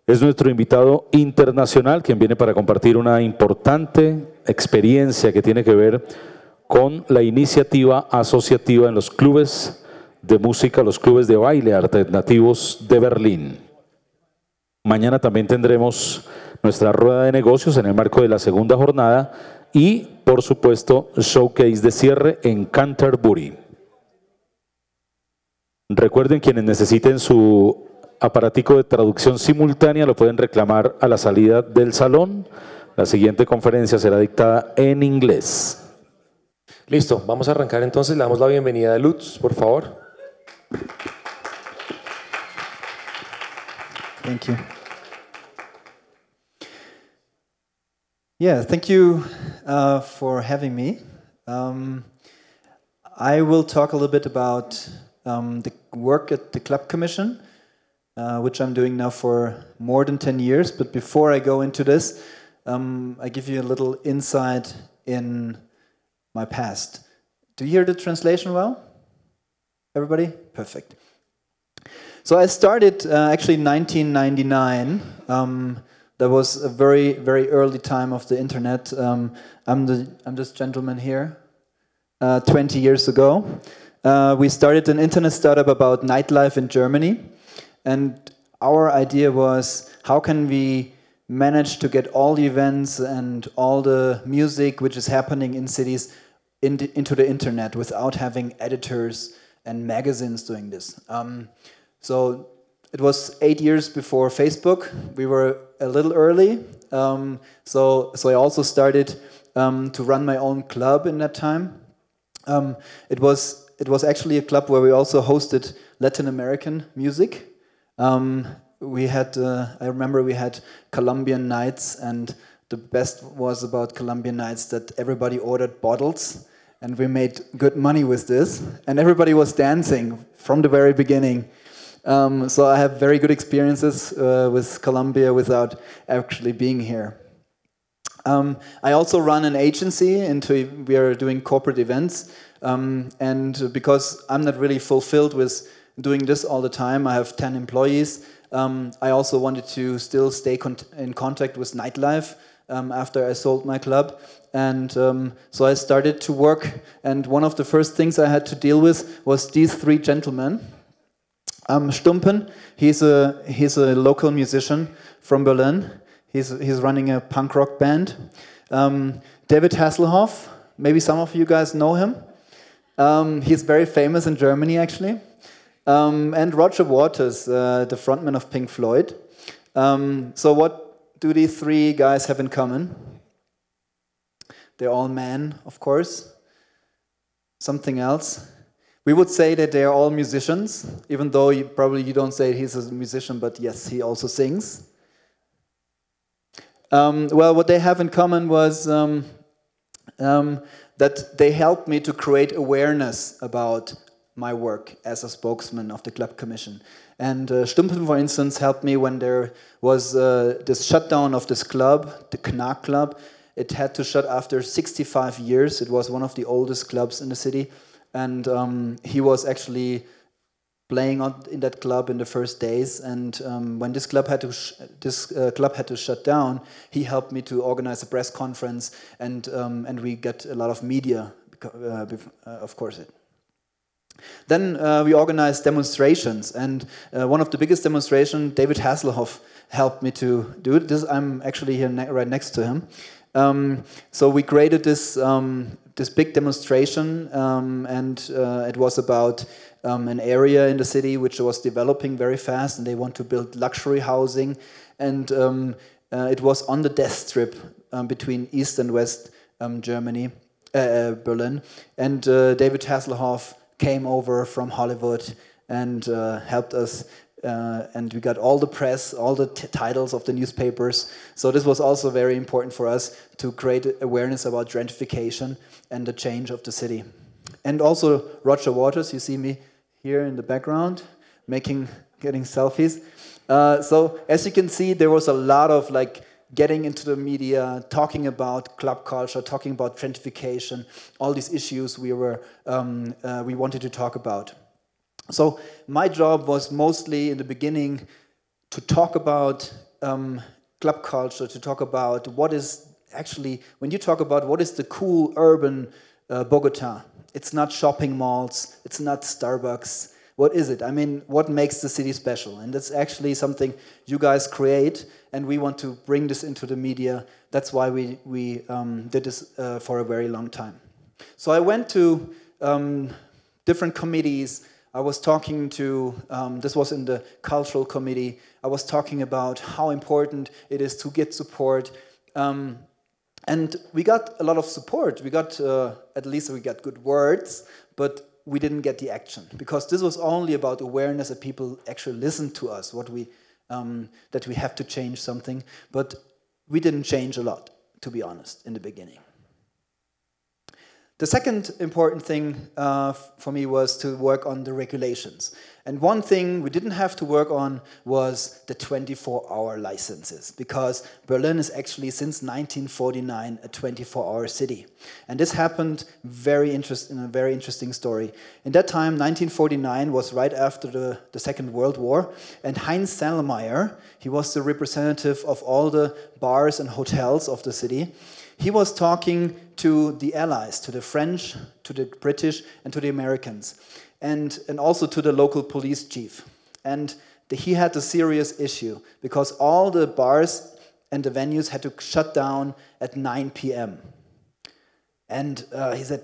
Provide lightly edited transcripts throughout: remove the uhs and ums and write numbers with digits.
Es nuestro invitado internacional, quien viene para compartir una importante experiencia que tiene que ver con la iniciativa asociativa en los clubes de música, los clubes de baile alternativos de Berlín. Mañana también tendremos nuestra rueda de negocios en el marco de la segunda jornada y, por supuesto, showcase de cierre en Canterbury. Recuerden, quienes necesiten su aparatico de traducción simultánea lo pueden reclamar a la salida del salón. La siguiente conferencia será dictada en inglés. Listo, vamos a arrancar entonces. Le damos la bienvenida a Lutz, por favor. Thank you. Yeah, thank you for having me. I will talk a little bit about the work at the Club Commission, which I'm doing now for more than 10 years. But before I go into this, I give you a little insight in my past. Do you hear the translation well? Everybody? Perfect. So I started actually in 1999. That was a very, very early time of the internet. I'm this gentleman here. 20 years ago, we started an internet startup about nightlife in Germany. And our idea was, how can we manage to get all the events and all the music which is happening in cities into the internet without having editors and magazines doing this. So it was 8 years before Facebook. We were a little early. So I also started to run my own club in that time. It was actually a club where we also hosted Latin American music. We had, I remember we had Colombian nights, and the best was about Colombian nights that everybody ordered bottles, and we made good money with this, and everybody was dancing from the very beginning. So I have very good experiences with Colombia without actually being here. I also run an agency, and we are doing corporate events, and because I'm not really fulfilled with doing this all the time, I have 10 employees. I also wanted to still stay in contact with nightlife after I sold my club, and so I started to work, and one of the first things I had to deal with was these three gentlemen. Stumpen, he's a local musician from Berlin. He's running a punk rock band. David Hasselhoff, maybe some of you guys know him. He's very famous in Germany, actually. And Roger Waters, the frontman of Pink Floyd. So what do these three guys have in common? They're all men, of course. Something else. We would say that they are all musicians, even though you don't say he's a musician, but yes, he also sings. Well, what they have in common was that they helped me to create awareness about my work as a spokesman of the Club Commission. And Stumpen, for instance, helped me when there was this shutdown of this club, the Knack Club. It had to shut after 65 years. It was one of the oldest clubs in the city. And he was actually playing in that club in the first days. And when this club had to shut down, he helped me to organize a press conference, and we get a lot of media, of course. Then we organized demonstrations, and one of the biggest demonstrations, David Hasselhoff helped me to do it. I'm actually here right next to him. So we created this big demonstration, and it was about an area in the city which was developing very fast, and they want to build luxury housing, and it was on the death strip between East and West Germany, Berlin, and David Hasselhoff came over from Hollywood and helped us, and we got all the press, all the titles of the newspapers. So this was also very important for us to create awareness about gentrification and the change of the city. And also Roger Waters, you see me here in the background, getting selfies. So as you can see, there was a lot of getting into the media, talking about club culture, talking about gentrification, all these issues we wanted to talk about. So my job was mostly in the beginning to talk about club culture, to talk about what is actually, when you talk about what is the cool urban Bogotá, it's not shopping malls, it's not Starbucks. What is it? I mean, what makes the city special? And that's actually something you guys create, and we want to bring this into the media. That's why we did this for a very long time. So I went to different committees. I was talking to, this was in the cultural committee, I was talking about how important it is to get support. And we got a lot of support. We got, at least we got good words, but we didn't get the action, because this was only about awareness, that people actually listened to us, what we, that we have to change something. But we didn't change a lot, to be honest, in the beginning. The second important thing for me was to work on the regulations. And one thing we didn't have to work on was the 24-hour licenses, because Berlin is actually, since 1949, a 24-hour city. And this happened in a very interesting story. In that time, 1949 was right after the Second World War, and Heinz Sellmeier, he was the representative of all the bars and hotels of the city. He was talking to the Allies, to the French, to the British, and to the Americans, and also to the local police chief. And he had a serious issue, because all the bars and the venues had to shut down at 9 p.m. And he said,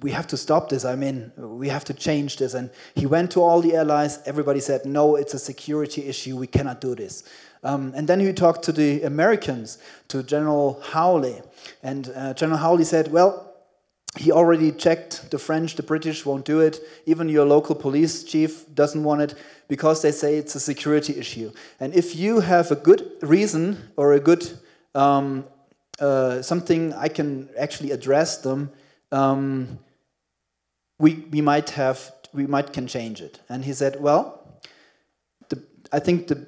we have to stop this, I mean, we have to change this. And he went to all the Allies, everybody said, no, it's a security issue, we cannot do this. And then he talked to the Americans, to General Hawley. And General Hawley said, well, he already checked, the French, the British won't do it, even your local police chief doesn't want it, because they say it's a security issue. And if you have a good reason, or a good something I can actually address them, we might can change it. And he said, well, I think the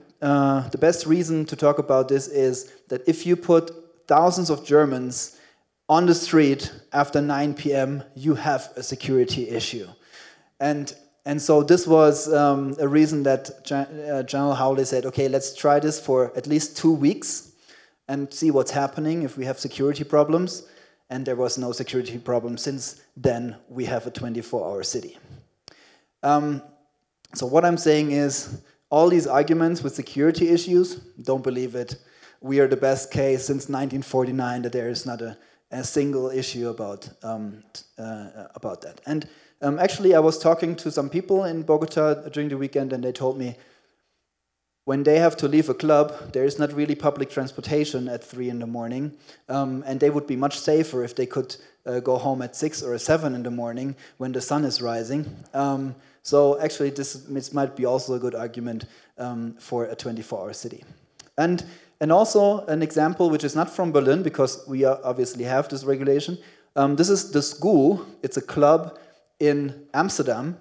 best reason to talk about this is that if you put thousands of Germans on the street after 9 p.m., you have a security issue. And so this was a reason that General Hawley said, okay, let's try this for at least 2 weeks and see what's happening if we have security problems. And there was no security problem. Since then, we have a 24-hour city. So what I'm saying is, all these arguments with security issues, don't believe it. We are the best case since 1949 that there is not a single issue about that. And actually, I was talking to some people in Bogotá during the weekend, and they told me when they have to leave a club, there is not really public transportation at 3 in the morning, and they would be much safer if they could go home at 6 or 7 in the morning when the sun is rising. So actually, this might be also a good argument for a 24-hour city. And also an example which is not from Berlin, because we obviously have this regulation. This is the school. It's a club in Amsterdam.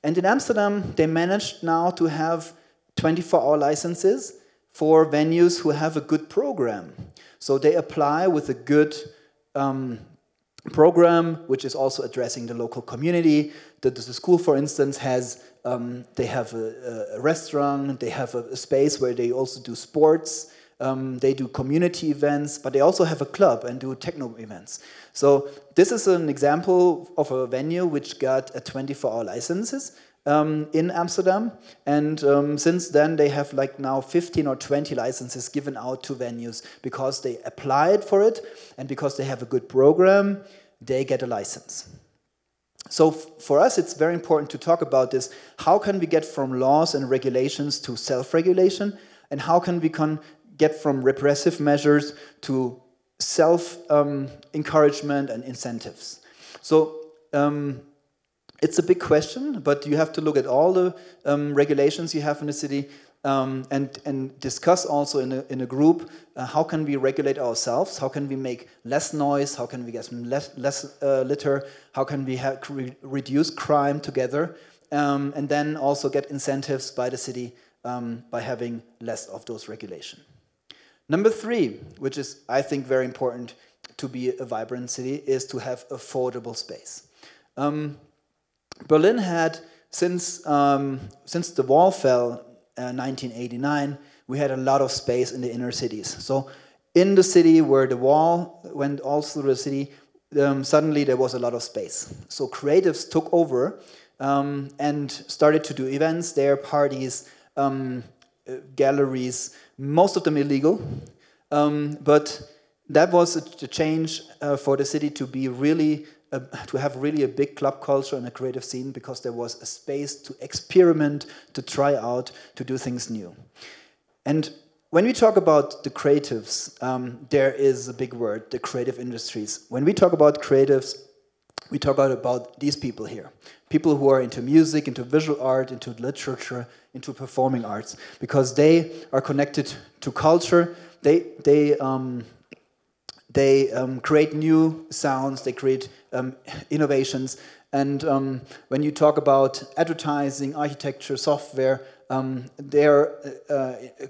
And in Amsterdam, they managed now to have 24-hour licenses for venues who have a good program. So they apply with a good program, which is also addressing the local community. The school, for instance, has they have a restaurant, they have a space where they also do sports, they do community events, but they also have a club and do techno events. So this is an example of a venue which got a 24-hour licenses in Amsterdam, and since then they have like now 15 or 20 licenses given out to venues because they applied for it, and because they have a good program, they get a license. So for us, it's very important to talk about this. How can we get from laws and regulations to self-regulation, and how can we get from repressive measures to self-encouragement and incentives? So it's a big question, but you have to look at all the regulations you have in the city and discuss also in a group how can we regulate ourselves, how can we make less noise, how can we get less litter, how can we reduce crime together, and then also get incentives by the city by having less of those regulations. Number 3, which is, I think, very important to be a vibrant city, is to have affordable space. Berlin had, since the wall fell in 1989, we had a lot of space in the inner cities. So in the city where the wall went all through the city, suddenly there was a lot of space. So creatives took over and started to do events there, parties, galleries, most of them illegal. But that was a change for the city to be really, to have really a big club culture and a creative scene, because there was a space to experiment, to try out, to do things new. And when we talk about the creatives, there is a big word, the creative industries. When we talk about creatives, we talk about these people here. People who are into music, into visual art, into literature, into performing arts, because they are connected to culture. They create new sounds, they create innovations. And when you talk about advertising, architecture, software, they're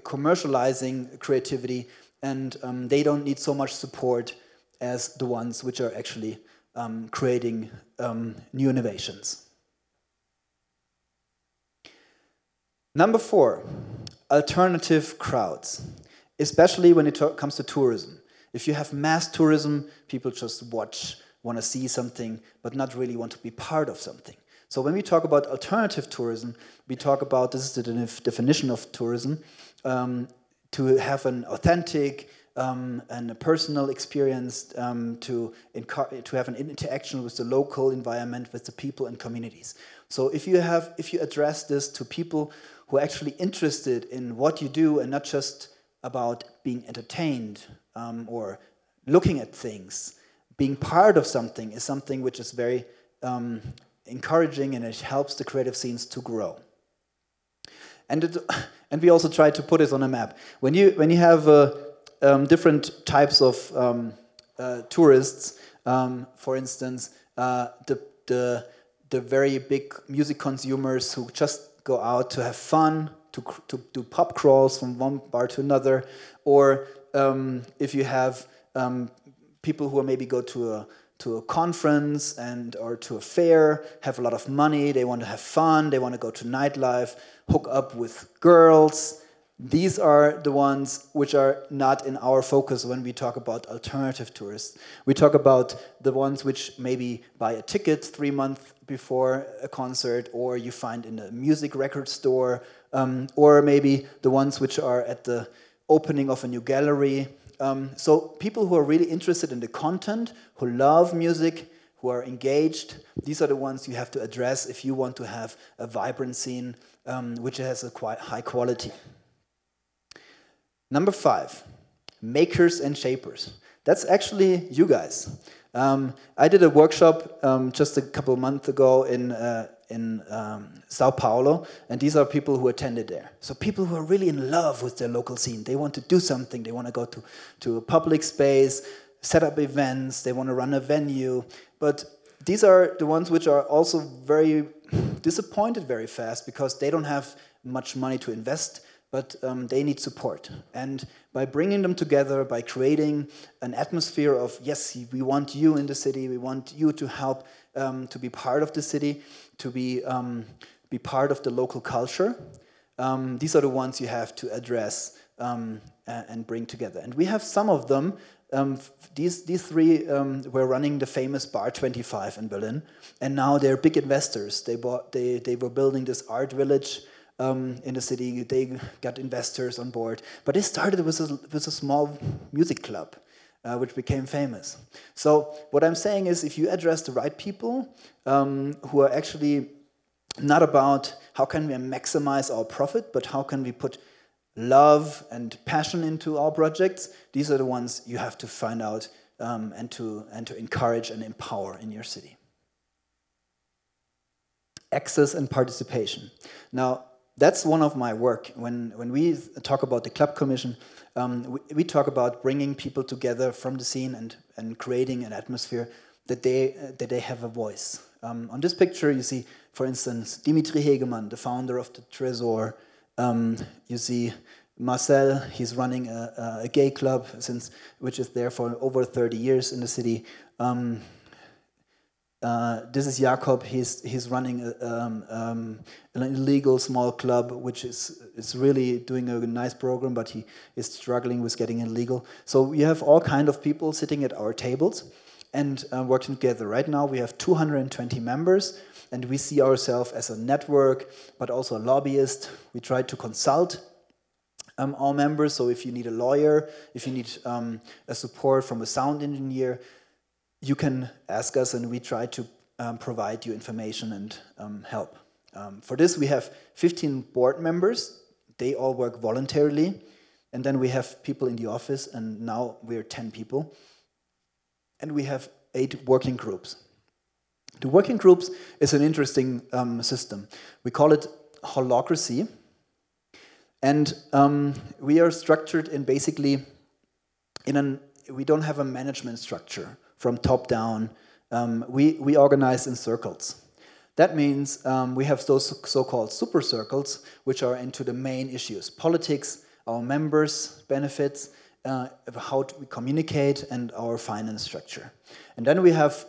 commercializing creativity, and they don't need so much support as the ones which are actually creating new innovations. Number 4, alternative crowds, especially when it comes to tourism. If you have mass tourism, people just watch, want to see something, but not really want to be part of something. So when we talk about alternative tourism, we talk about, this is the definition of tourism, to have an authentic and a personal experience, to have an interaction with the local environment, with the people and communities. So if you address this to people who are actually interested in what you do and not just about being entertained or looking at things, being part of something is something which is very encouraging, and it helps the creative scenes to grow. And we also try to put this on a map. When you have different types of tourists, for instance, the very big music consumers who just go out to have fun, to do pub crawls from one bar to another, or if you have people who maybe go to a conference or to a fair, have a lot of money, they want to have fun, they want to go to nightlife, hook up with girls. These are the ones which are not in our focus when we talk about alternative tourists. We talk about the ones which maybe buy a ticket 3 months before a concert, or you find in a music record store, or maybe the ones which are at the opening of a new gallery. So people who are really interested in the content, who love music, who are engaged, these are the ones you have to address if you want to have a vibrant scene which has a quite high quality. Number 5, makers and shapers. That's actually you guys. I did a workshop just a couple of months ago in Sao Paulo, and these are people who attended there. So people who are really in love with their local scene. They want to do something. They want to go to a public space, set up events. They want to run a venue. But these are the ones which are also very disappointed very fast, because they don't have much money to invest, but they need support. And by bringing them together, by creating an atmosphere of, yes, we want you in the city, we want you to help to be part of the city, to be part of the local culture, these are the ones you have to address and bring together. And we have some of them. These 3 were running the famous Bar 25 in Berlin, and now they're big investors. They were building this art village in the city. They got investors on board, but they started with a small music club, which became famous. So what I'm saying is, if you address the right people who are actually not about how can we maximize our profit, but how can we put love and passion into our projects, these are the ones you have to find out and to encourage and empower in your city. Access and participation. Now, that's one of my work. When we talk about the Club Commission, we talk about bringing people together from the scene and creating an atmosphere that they have a voice. On this picture, you see, for instance, Dimitri Hegemann, the founder of the Tresor. You see Marcel, he's running a gay club which is there for over 30 years in the city. This is Jakob. He's running an illegal small club, which is really doing a nice program, but he is struggling with getting illegal. So we have all kind of people sitting at our tables and working together. Right now we have 220 members, and we see ourselves as a network, but also a lobbyist. We try to consult our members. So if you need a lawyer, if you need a support from a sound engineer, you can ask us, and we try to provide you information and help. For this, we have 15 board members. They all work voluntarily. And then we have people in the office, and now we're 10 people. And we have 8 working groups. The working groups is an interesting system. We call it holacracy. And we are structured in basically, we don't have a management structure from top down. We organize in circles. That means we have those so-called super circles, which are into the main issues: politics, our members' benefits, how we communicate, and our finance structure. And then we have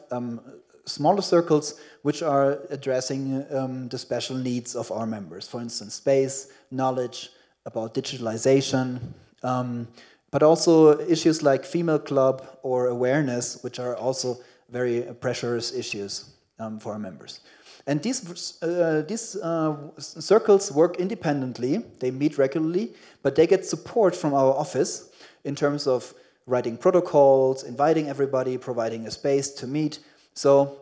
smaller circles, which are addressing the special needs of our members. For instance, space, knowledge, about digitalization, but also issues like female club or awareness, which are also very precious issues for our members. And these circles work independently. They meet regularly, but they get support from our office in terms of writing protocols, inviting everybody, providing a space to meet. So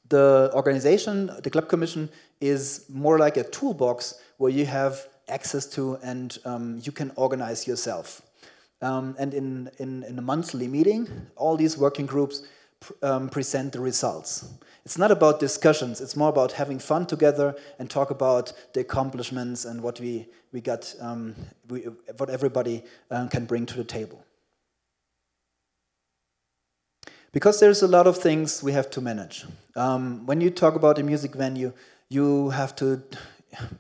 the organization, the Club Commission, is more like a toolbox where you have access to, and you can organize yourself. And in a monthly meeting, all these working groups present the results. It's not about discussions, it's more about having fun together and talk about the accomplishments and what we got, what everybody can bring to the table. Because there's a lot of things we have to manage. When you talk about a music venue, you have to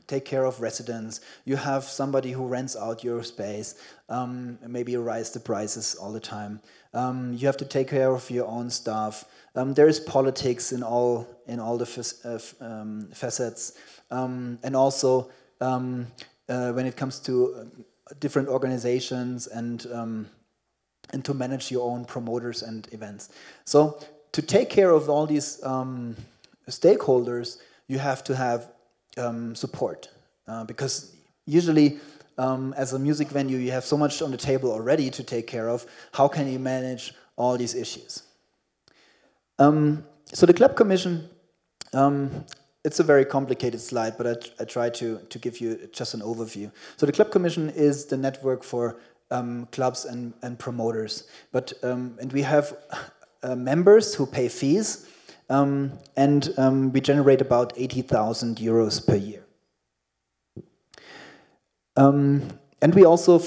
take care of residents, you have somebody who rents out your space, maybe you raise the prices all the time. You have to take care of your own staff. There is politics in all the facets, and also when it comes to different organizations and to manage your own promoters and events. So to take care of all these stakeholders, you have to have support, because usually as a music venue you have so much on the table already to take care of. How can you manage all these issues? So the Club Commission, it's a very complicated slide, but I try to give you just an overview. So the Club Commission is the network for clubs and promoters, but and we have members who pay fees. And we generate about 80,000 euros per year. And we also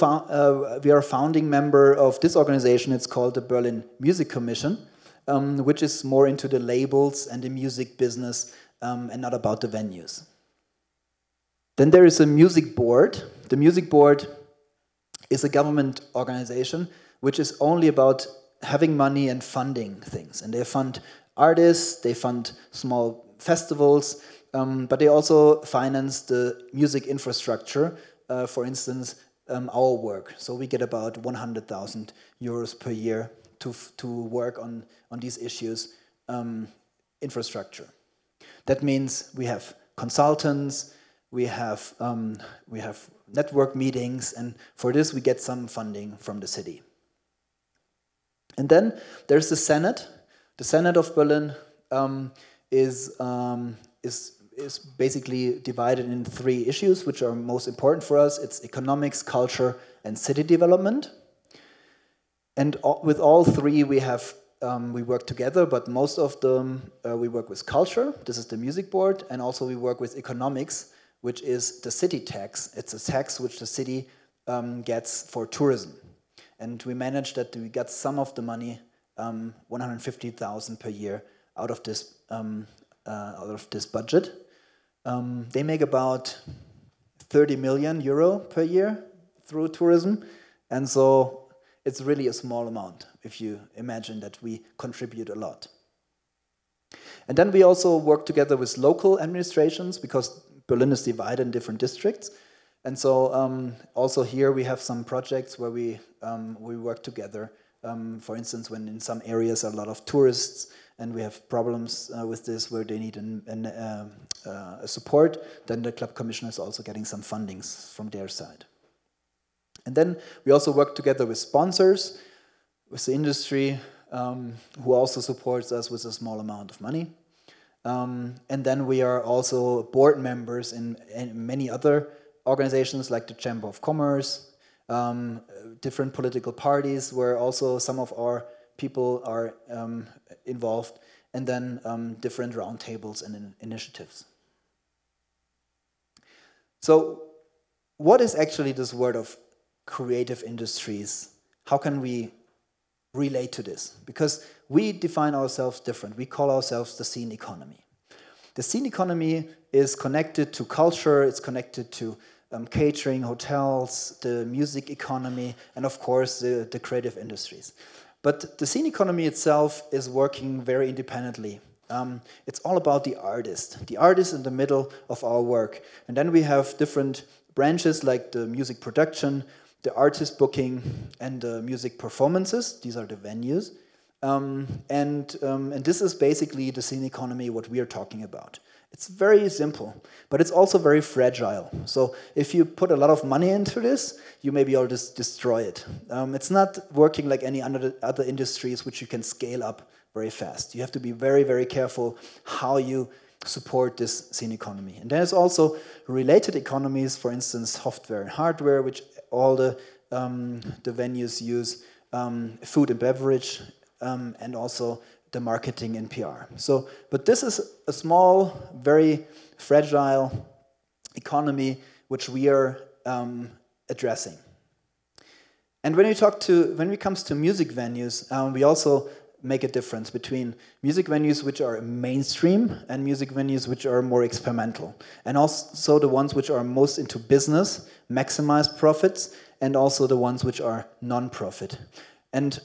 we are a founding member of this organization. It's called the Berlin Music Commission, which is more into the labels and the music business and not about the venues. Then there is a music board. The music board is a government organization which is only about having money and funding things. And they fund artists, they fund small festivals, but they also finance the music infrastructure, for instance, our work. So we get about 100,000 euros per year to work on these issues, infrastructure. That means we have consultants, we have network meetings, and for this we get some funding from the city. And then there's the Senate. The Senate of Berlin is basically divided in 3 issues, which are most important for us. It's economics, culture, and city development. And with all 3, we work together, but most of them we work with culture. This is the music board, and also we work with economics, which is the city tax. It's a tax which the city gets for tourism. And we managed that we got some of the money, 150,000 per year, out of this budget. They make about 30 million euro per year through tourism, and so it's really a small amount if you imagine that we contribute a lot. And then we also work together with local administrations, because Berlin is divided in different districts. And so also here we have some projects where we work together. For instance, when in some areas are a lot of tourists and we have problems with this where they need a support, then the Club Commission is also getting some fundings from their side. And then we also work together with sponsors, with the industry, who also supports us with a small amount of money. And then we are also board members in many other organizations like the Chamber of Commerce, different political parties where also some of our people are involved, and then different roundtables and initiatives. So what is actually this word of creative industries? How can we relate to this? Because we define ourselves different. We call ourselves the scene economy. The scene economy is connected to culture, it's connected to catering, hotels, the music economy, and of course the creative industries. But the scene economy itself is working very independently. It's all about the artist in the middle of our work. And then we have different branches like the music production, the artist booking, and the music performances. These are the venues. And this is basically the scene economy, what we are talking about. It's very simple, but it's also very fragile. So if you put a lot of money into this, you maybe all just destroy it. It's not working like any other industries which you can scale up very fast. You have to be very, very careful how you support this scene economy. And there's also related economies, for instance, software and hardware, which all the venues use, food and beverage, and also the marketing and PR. So, but this is a small, very fragile economy which we are addressing. And when it comes to music venues, we also make a difference between music venues which are mainstream and music venues which are more experimental, and also the ones which are most into business, maximize profits, and also the ones which are non-profit. And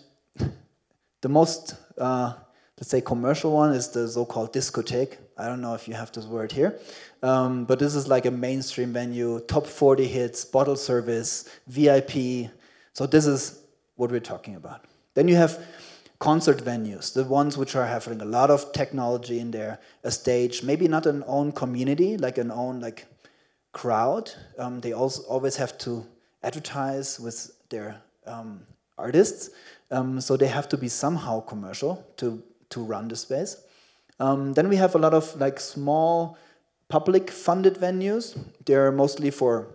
the most, let's say, commercial one is the so-called discotheque. I don't know if you have this word here, but this is like a mainstream venue, top 40 hits, bottle service, VIP. So this is what we're talking about. Then you have concert venues, the ones which are having a lot of technology in there, a stage, maybe not an own community, like an own crowd. They also always have to advertise with their artists, so they have to be somehow commercial to run the space. Then we have a lot of small public funded venues. They're mostly for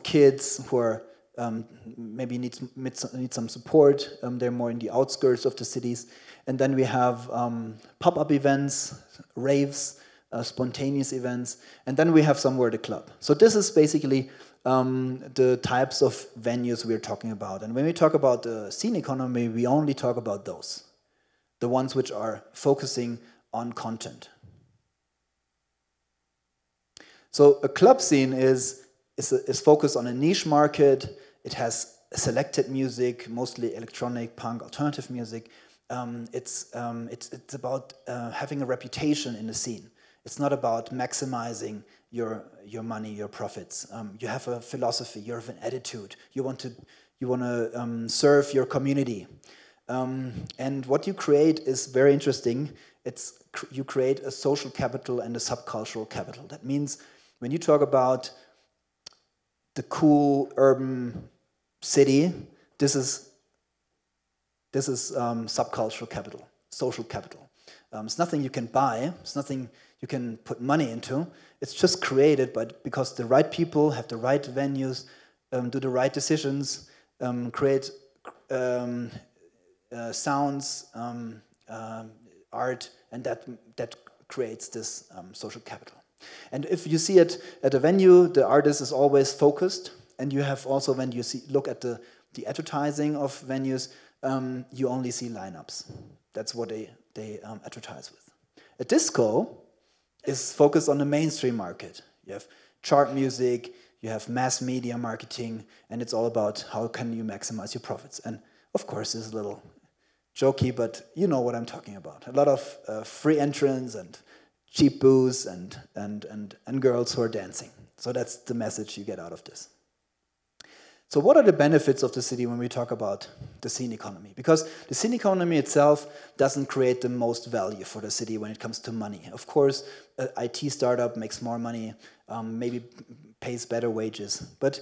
kids who are maybe need some support. They're more in the outskirts of the cities. And then we have pop-up events, raves, spontaneous events, and then we have somewhere the club. So this is basically the types of venues we're talking about. And when we talk about the scene economy, we only talk about those, the ones which are focusing on content. So a club scene is focused on a niche market. It has selected music, mostly electronic, punk, alternative music. It's about having a reputation in the scene. It's not about maximizing your money, your profits. You have a philosophy. You have an attitude. You want to serve your community. And what you create is very interesting. You create a social capital and a subcultural capital. That means when you talk about the cool urban city, this is subcultural capital, social capital. It's nothing you can buy. It's nothing you can put money into. It's just created because the right people have the right venues, do the right decisions, create sounds, art, and that creates this social capital. And if you see it at a venue, the artist is always focused, and you have also, when you look at the advertising of venues, you only see lineups. That's what they advertise with. A disco is focused on the mainstream market. You have chart music, you have mass media marketing, and it's all about how can you maximize your profits. And of course, there's a little jokey, but you know what I'm talking about. A lot of free entrance and cheap booze and girls who are dancing. So that's the message you get out of this. So what are the benefits of the city when we talk about the scene economy? Because the scene economy itself doesn't create the most value for the city when it comes to money. Of course, an IT startup makes more money, maybe pays better wages, but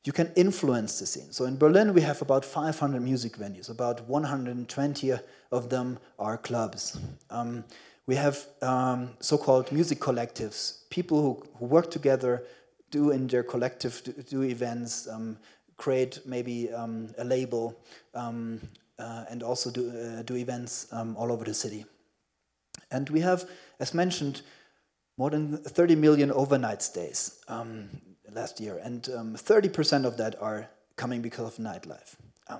you can influence the scene. So in Berlin, we have about 500 music venues. About 120 of them are clubs. We have so-called music collectives, people who work together, do in their collective, do events, create maybe a label, and also do events all over the city. And we have, as mentioned, more than 30 million overnight stays last year, and 30% of that are coming because of nightlife.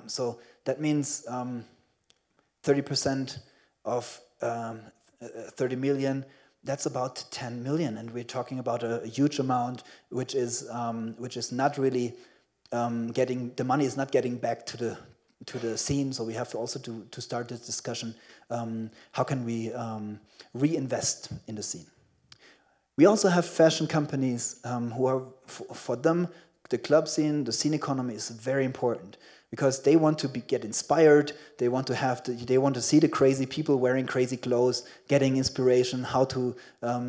So that means 30% of 30 million, that's about 10 million, and we're talking about a huge amount, which is not really getting, the money is not getting back to the scene. So we have to also to start this discussion. How can we reinvest in the scene? We also have fashion companies who are, for them, the club scene, the scene economy is very important, because they want to get inspired. They want to they want to see the crazy people wearing crazy clothes, getting inspiration, how to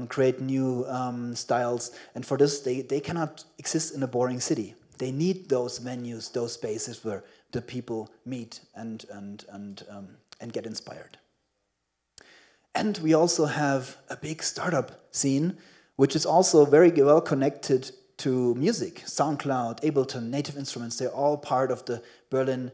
create new styles. And for this, they cannot exist in a boring city. They need those venues, those spaces where the people meet and get inspired. And we also have a big startup scene, which is also very well connected to music. SoundCloud, Ableton, Native Instruments, they're all part of the Berlin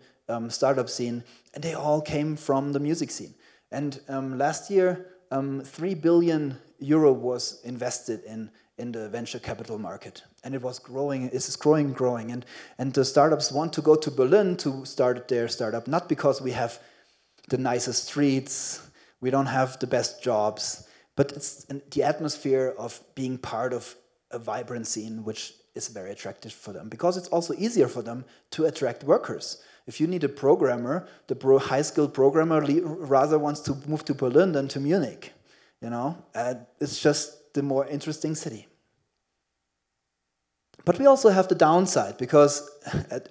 startup scene, and they all came from the music scene. And last year, 3 billion euro was invested in the venture capital market, and it was growing. It's growing, and the startups want to go to Berlin to start their startup, not because we have the nicest streets, we don't have the best jobs, but it's the atmosphere of being part of a vibrant scene, which is very attractive for them, because it's also easier for them to attract workers. If you need a programmer, the high-skilled programmer rather wants to move to Berlin than to Munich. You know, it's just the more interesting city. But we also have the downside, because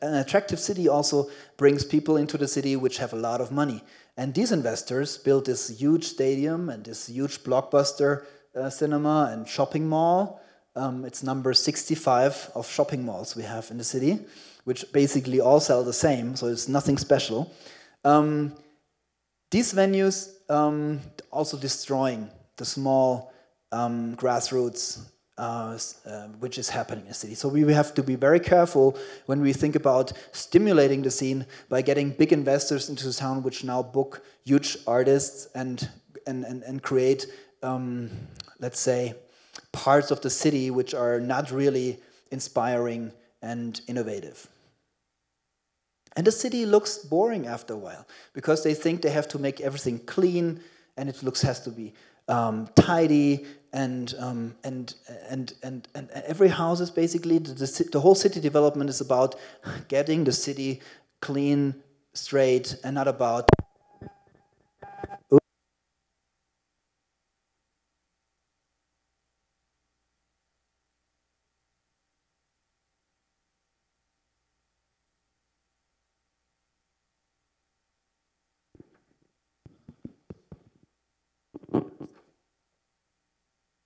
an attractive city also brings people into the city which have a lot of money. And these investors built this huge stadium and this huge blockbuster cinema and shopping mall. It's number 65 of shopping malls we have in the city, which basically all sell the same, so it's nothing special. These venues also destroying the small grassroots which is happening in the city. So we have to be very careful when we think about stimulating the scene by getting big investors into the town, which now book huge artists and create, let's say, parts of the city which are not really inspiring and innovative. And the city looks boring after a while, because they think they have to make everything clean, and it has to be tidy, and every house is basically, the whole city development is about getting the city clean, straight, and not about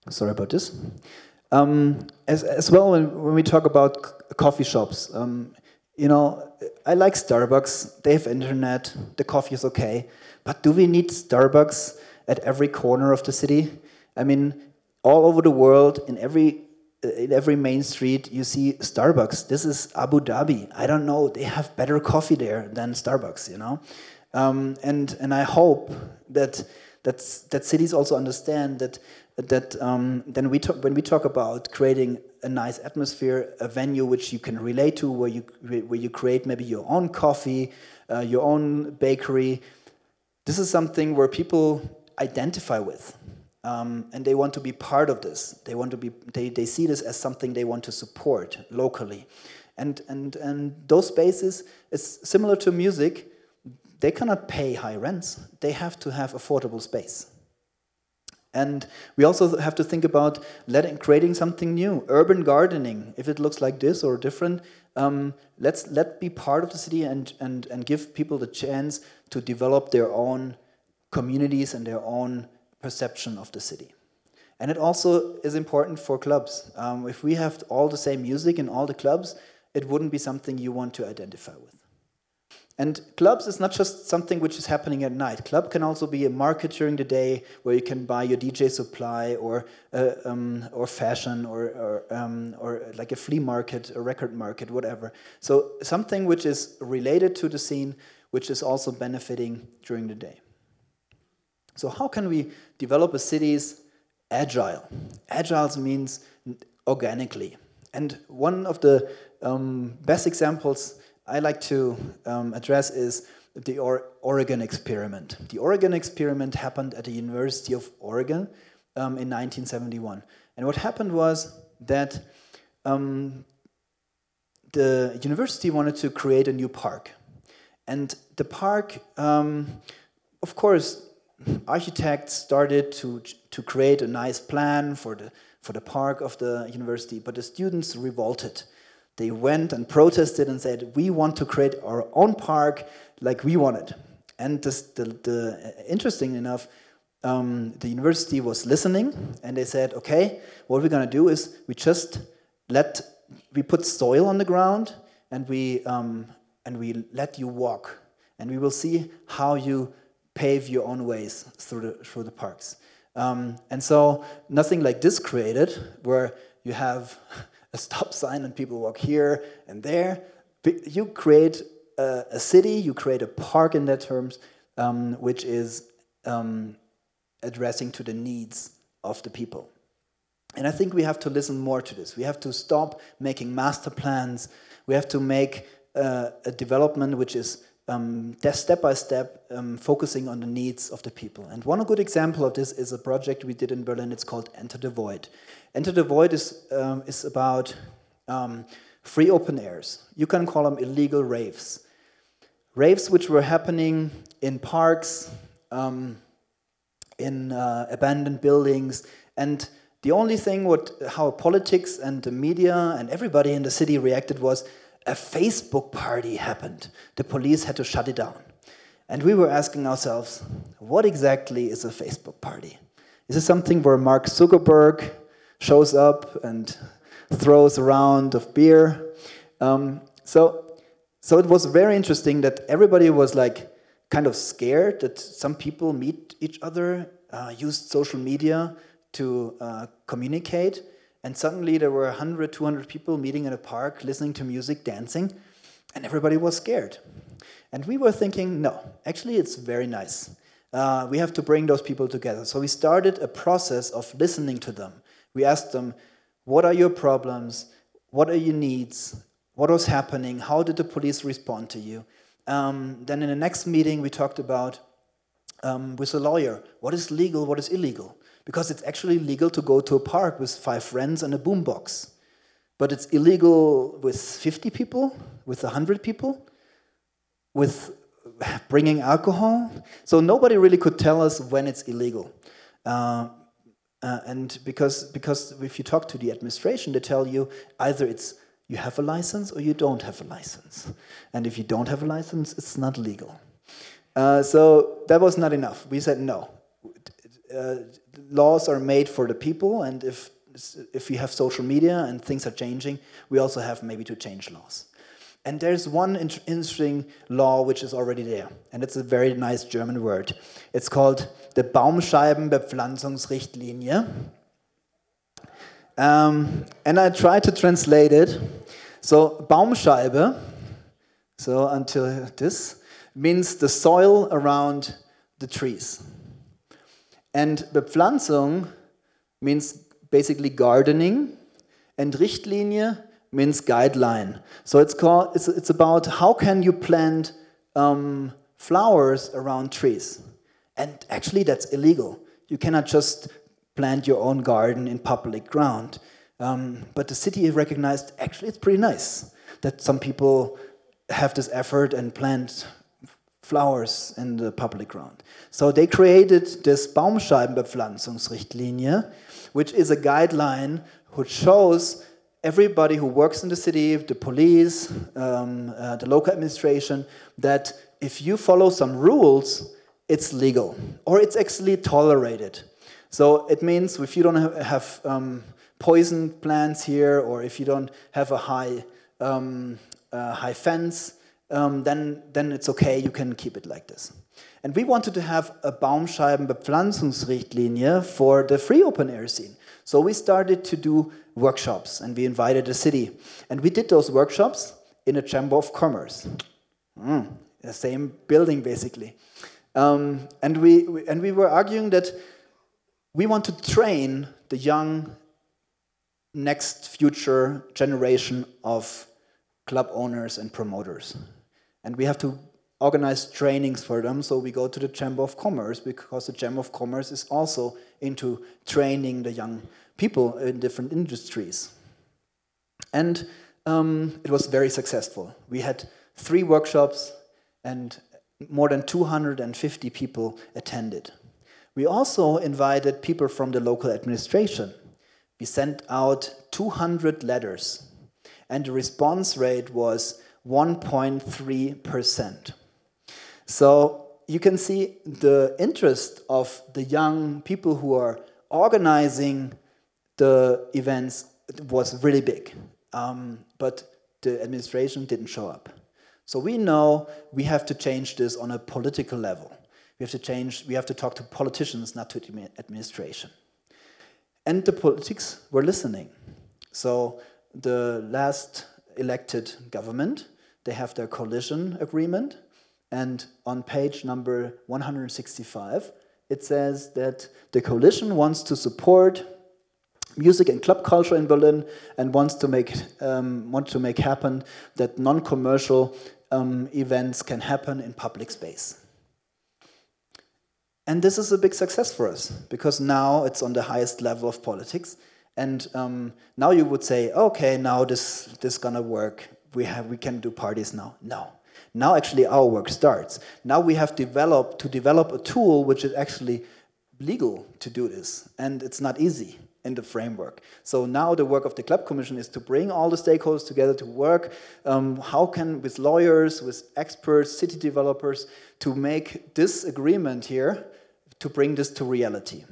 sorry about this. As well, when we talk about coffee shops, you know, I like Starbucks. They have internet. The coffee is okay. But do we need Starbucks at every corner of the city? I mean, all over the world, in every main street, you see Starbucks. This is Abu Dhabi. I don't know. They have better coffee there than Starbucks. You know, and I hope that cities also understand that when we talk about creating a nice atmosphere, a venue which you can relate to, where you create maybe your own coffee, your own bakery. This is something where people identify with, and they want to be part of this. They see this as something they want to support locally, and those spaces is similar to music. they cannot pay high rents. They have to have affordable space. And we also have to think about creating something new, urban gardening. If it looks like this or different, let's be part of the city and give people the chance to develop their own communities and their own perception of the city. And it also is important for clubs. If we have all the same music in all the clubs, it wouldn't be something you want to identify with. And clubs is not just something which is happening at night. Club can also be a market during the day where you can buy your DJ supply or fashion or like a flea market, a record market, whatever. So something which is related to the scene, which is also benefiting during the day. So how can we develop a city's agile? Agile means organically. And one of the best examples I like to address is the Oregon experiment. The Oregon experiment happened at the University of Oregon in 1971. And what happened was that the university wanted to create a new park. And the park, of course, architects started to create a nice plan for the park of the university, but the students revolted. They went and protested and said, we want to create our own park like we want it. And interesting enough, the university was listening, and they said, okay, what we're going to do is we put soil on the ground, and we let you walk, and we will see how you pave your own ways through the parks. And so nothing like this created, where you have a stop sign and people walk here and there. You create a city, you create a park in that terms, which is addressing to the needs of the people. And I think we have to listen more to this. We have to stop making master plans. We have to make a development which is step by step focusing on the needs of the people. And one good example of this is a project we did in Berlin. It's called Enter the Void. Enter the Void is about free open airs. You can call them illegal raves. Raves which were happening in parks, in abandoned buildings, and the only thing how politics and the media and everybody in the city reacted was a Facebook party happened. The police had to shut it down. And we were asking ourselves, what exactly is a Facebook party? Is it something where Mark Zuckerberg shows up and throws a round of beer? So it was very interesting that everybody was like kind of scared that some people meet each other, used social media to communicate, and suddenly there were 100, 200 people meeting in a park, listening to music, dancing, and everybody was scared. And we were thinking, no, actually it's very nice. We have to bring those people together. So we started a process of listening to them. We asked them, what are your problems? What are your needs? What was happening? How did the police respond to you? Then in the next meeting, we talked about, with a lawyer, what is legal, what is illegal? Because it's actually legal to go to a park with 5 friends and a boombox. But it's illegal with 50 people, with 100 people, with bringing alcohol. So nobody really could tell us when it's illegal. And because if you talk to the administration, they tell you either you have a license or you don't have a license. And if you don't have a license, it's not legal. So that was not enough. We said no. Laws are made for the people, and if we have social media and things are changing, we also have maybe to change laws. And there's one interesting law which is already there, and it's a very nice German word. It's called the Baumscheibenbepflanzungsrichtlinie. And I tried to translate it. So Baumscheibe, so until this, means the soil around the trees. And Bepflanzung means basically gardening, and Richtlinie means guideline. So it's about how can you plant flowers around trees. And actually that's illegal. You cannot just plant your own garden in public ground. But the city recognized actually it's pretty nice that some people have this effort and plant flowers in the public ground. So they created this Baumscheibenbepflanzungsrichtlinie, which is a guideline which shows everybody who works in the city, the police, the local administration, that if you follow some rules, it's legal, or it's actually tolerated. So it means if you don't have poison plants here, or if you don't have a high fence, then it's okay, you can keep it like this. And we wanted to have a Baumscheibenbepflanzungsrichtlinie for the free open air scene. So we started to do workshops, and we invited the city. And we did those workshops in a Chamber of Commerce. The same building, basically. And we were arguing that we want to train the young next future generation of club owners and promoters. And we have to organize trainings for them, so we go to the Chamber of Commerce, because the Chamber of Commerce is also into training the young people in different industries. And it was very successful. We had 3 workshops and more than 250 people attended. We also invited people from the local administration. We sent out 200 letters, and the response rate was 1.3%. So you can see the interest of the young people who are organizing the events was really big, but the administration didn't show up. So we know we have to change this on a political level. We have to talk to politicians, not to the administration. And the politics were listening. So the last elected government, they have their coalition agreement, and on page number 165, it says that the coalition wants to support music and club culture in Berlin and wants to make happen that non-commercial events can happen in public space. And this is a big success for us, because now it's on the highest level of politics. And now you would say, okay, now this gonna work. We can do parties now. No. Now actually our work starts. Now we have to develop a tool which is actually legal to do this. And it's not easy in the framework. So now the work of the Club Commission is to bring all the stakeholders together to work, with lawyers, with experts, city developers, to make this agreement here, to bring this to reality.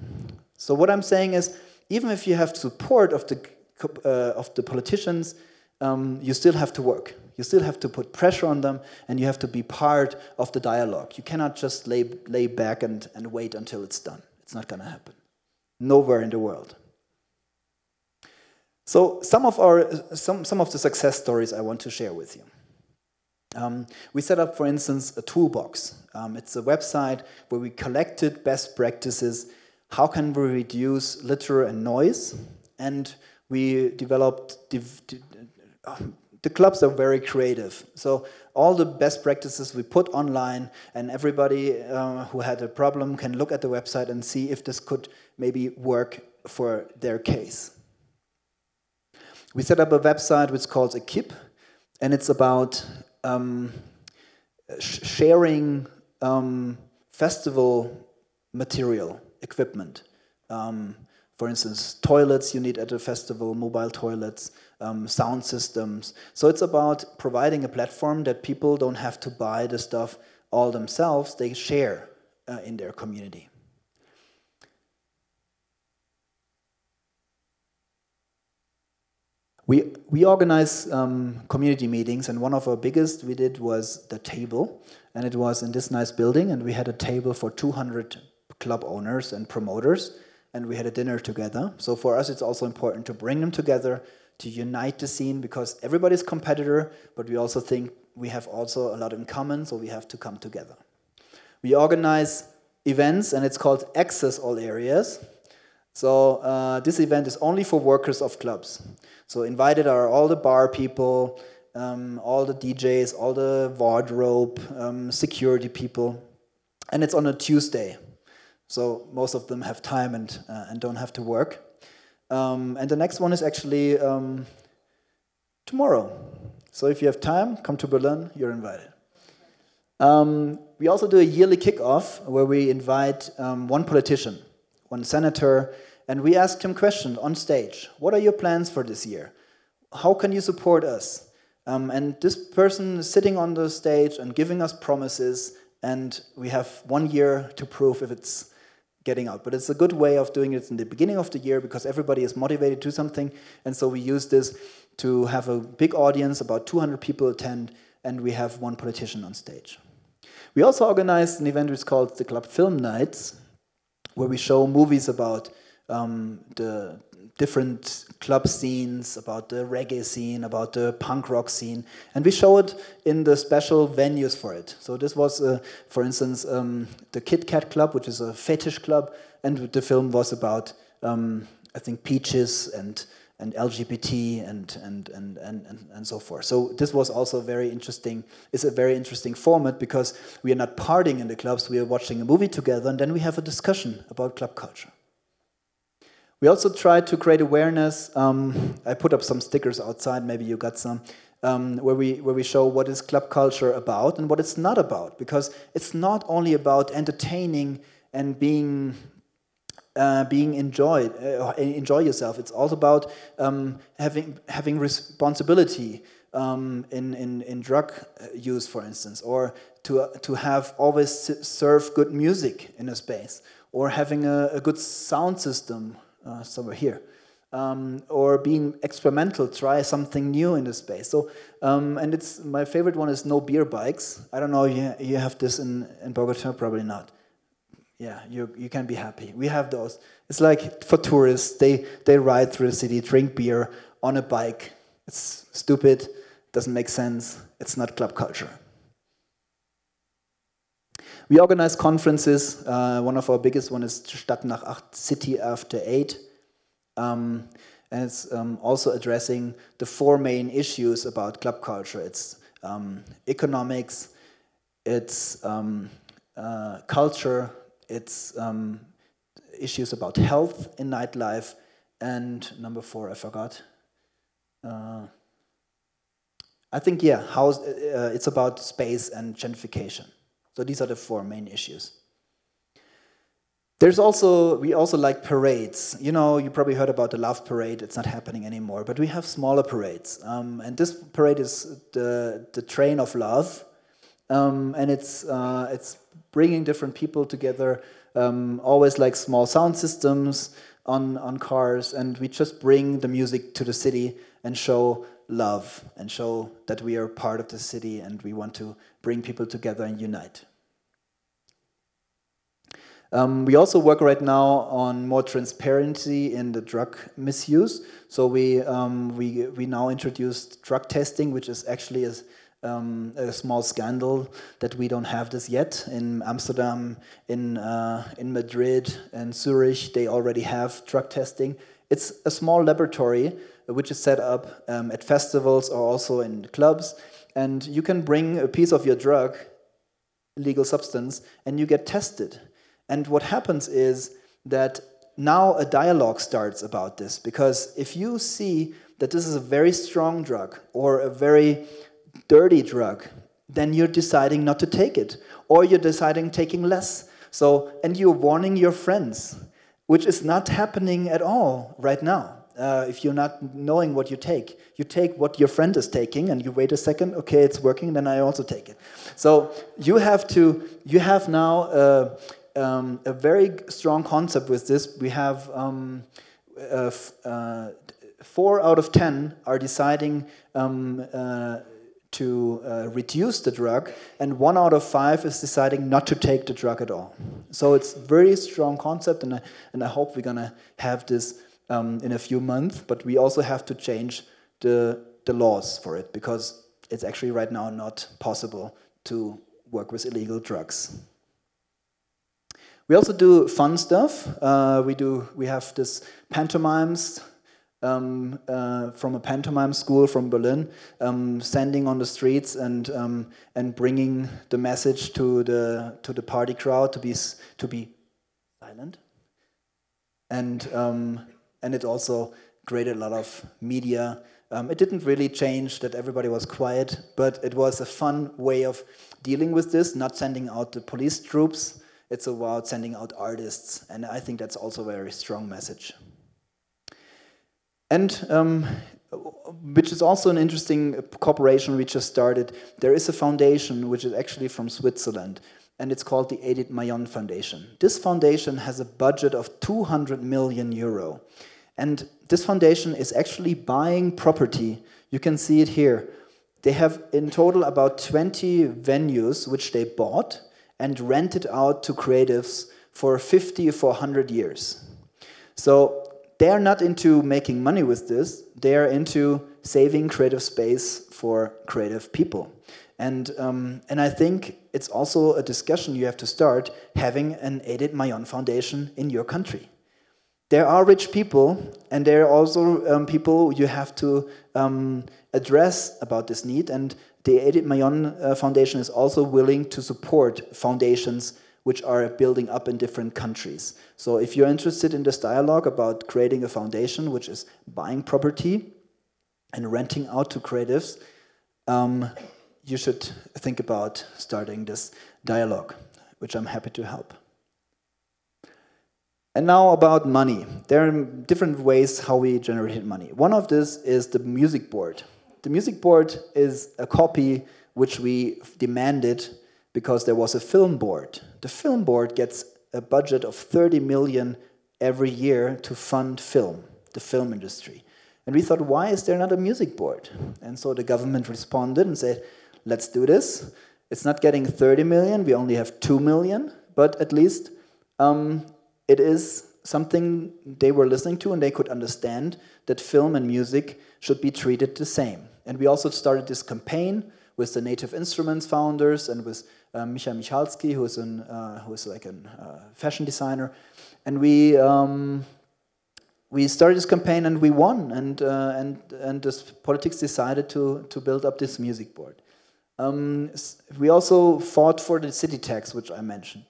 So what I'm saying is, even if you have support of the politicians, you still have to work. You still have to put pressure on them, and you have to be part of the dialogue. You cannot just lay back and wait until it's done. It's not going to happen. Nowhere in the world. So some of the success stories I want to share with you. We set up, for instance, a toolbox. It's a website where we collected best practices. How can we reduce litter and noise? And we developed, the clubs are very creative. So all the best practices we put online, and everybody who had a problem can look at the website and see if this could maybe work for their case. We set up a website which is called Equip, and it's about sharing festival material, equipment. For instance, toilets you need at a festival, mobile toilets, sound systems. So it's about providing a platform that people don't have to buy the stuff all themselves, they share in their community. We organize community meetings, and one of our biggest we did was the table, and it was in this nice building, and we had a table for 200 club owners and promoters, and we had a dinner together. So for us it's also important to bring them together, to unite the scene, because everybody's competitor, but we also think we have also a lot in common, so we have to come together. We organize events, and it's called Access All Areas. So this event is only for workers of clubs. So invited are all the bar people, all the DJs, all the wardrobe, security people. And it's on a Tuesday. So most of them have time and don't have to work. And the next one is actually tomorrow. So if you have time, come to Berlin, you're invited. We also do a yearly kickoff where we invite one politician, one senator, and we ask him questions on stage. What are your plans for this year? How can you support us? And this person is sitting on the stage and giving us promises, and we have 1 year to prove if it's getting out. But it's a good way of doing it in the beginning of the year because everybody is motivated to do something, and so we use this to have a big audience, about 200 people attend, and we have one politician on stage. We also organized an event which is called the Club Film Nights, where we show movies about the different club scenes, about the reggae scene, about the punk rock scene, and we show it in the special venues for it. So this was, for instance, the Kit Kat Club, which is a fetish club, and the film was about, I think, peaches and LGBT and so forth. So this was also very interesting. It's a very interesting format because we are not partying in the clubs, we are watching a movie together, and then we have a discussion about club culture. We also tried to create awareness. I put up some stickers outside, maybe you got some, where we show what is club culture about and what it's not about, because it's not only about entertaining and enjoy yourself. It's also about having responsibility in drug use, for instance, or to have always serve good music in a space, or having a good sound system somewhere here, or being experimental, try something new in the space. So, and it's my favorite one is no beer bikes. I don't know, you have this in Bogotá, probably not. Yeah, you can be happy. We have those. It's like for tourists, they ride through the city, drink beer on a bike. It's stupid, doesn't make sense, it's not club culture. We organize conferences. One of our biggest one is Stadt nach 8, City After 8. And it's also addressing the 4 main issues about club culture. It's economics, it's culture, it's issues about health in nightlife, and number 4, I forgot. I think, yeah, it's about space and gentrification. So these are the 4 main issues. We also like parades. You know, you probably heard about the Love Parade. It's not happening anymore, but we have smaller parades. And this parade is the Train of Love, and it's bringing different people together. Always like small sound systems on cars, and we just bring the music to the city and show love and show that we are part of the city and we want to bring people together and unite. We also work right now on more transparency in the drug misuse. So we now introduced drug testing, which is actually a small scandal that we don't have this yet. In Amsterdam, in Madrid, and Zurich, they already have drug testing. It's a small laboratory which is set up at festivals or also in clubs, and you can bring a piece of your drug, illegal substance, and you get tested. And what happens is that now a dialogue starts about this, because if you see that this is a very strong drug or a very dirty drug, then you're deciding not to take it, or you're deciding taking less. So, and you're warning your friends, which is not happening at all right now. If you're not knowing what you take what your friend is taking, and you wait a second, okay, it's working, then I also take it. So you have now a very strong concept with this. We have 4 out of 10 are deciding to reduce the drug, and 1 out of 5 is deciding not to take the drug at all. So it's a very strong concept, and I hope we're gonna have this in a few months, but we also have to change the laws for it, because it's actually right now not possible to work with illegal drugs. We also do fun stuff. We have this pantomimes from a pantomime school from Berlin, standing on the streets and bringing the message to the party crowd to be silent. And it also created a lot of media It didn't really change that everybody was quiet, but it was a fun way of dealing with this, not sending out the police troops. It's about sending out artists, and I think that's also a very strong message. And which is also an interesting cooperation we just started. There is a foundation which is actually from Switzerland, and it's called the Edith Mayon Foundation. This foundation has a budget of 200 million euro. And this foundation is actually buying property. You can see it here. They have in total about 20 venues which they bought and rented out to creatives for 50 or 100 years. So they're not into making money with this. They're into saving creative space for creative people. And I think it's also a discussion you have to start, having an Edith Mayon Foundation in your country. There are rich people, and there are also people you have to address about this need, and the Edith Mayon Foundation is also willing to support foundations which are building up in different countries. So if you're interested in this dialogue about creating a foundation which is buying property and renting out to creatives, you should think about starting this dialogue, which I'm happy to help. And now about money. There are different ways how we generate money. One of this is the music board. The music board is a copy which we demanded because there was a film board. The film board gets a budget of 30 million every year to fund film, the film industry. And we thought, why is there not a music board? And so the government responded and said, let's do this. It's not getting 30 million, we only have 2 million, but at least it is something they were listening to, and they could understand that film and music should be treated the same. And we also started this campaign with the Native Instruments founders and with Micha Michalski, who is like a fashion designer. And we started this campaign and we won, and this politics decided to build up this music board. We also fought for the city tax, which I mentioned.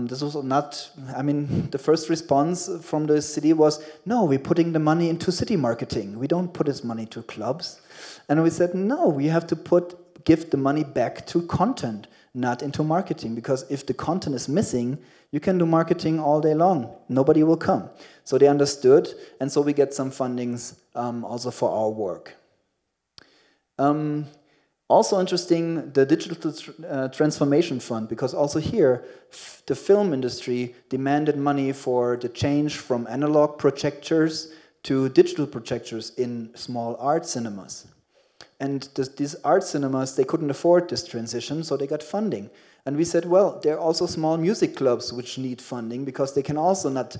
This was not, I mean, the first response from the city was, no, we're putting the money into city marketing. We don't put this money to clubs. And we said, no, we have to give the money back to content, not into marketing. Because if the content is missing, you can do marketing all day long. Nobody will come. So they understood, and so we get some fundings also for our work. Also interesting, the Digital Transformation Fund, because also here, the film industry demanded money for the change from analog projectors to digital projectors in small art cinemas. And these art cinemas, they couldn't afford this transition, so they got funding. And we said, well, there are also small music clubs which need funding, because they can also not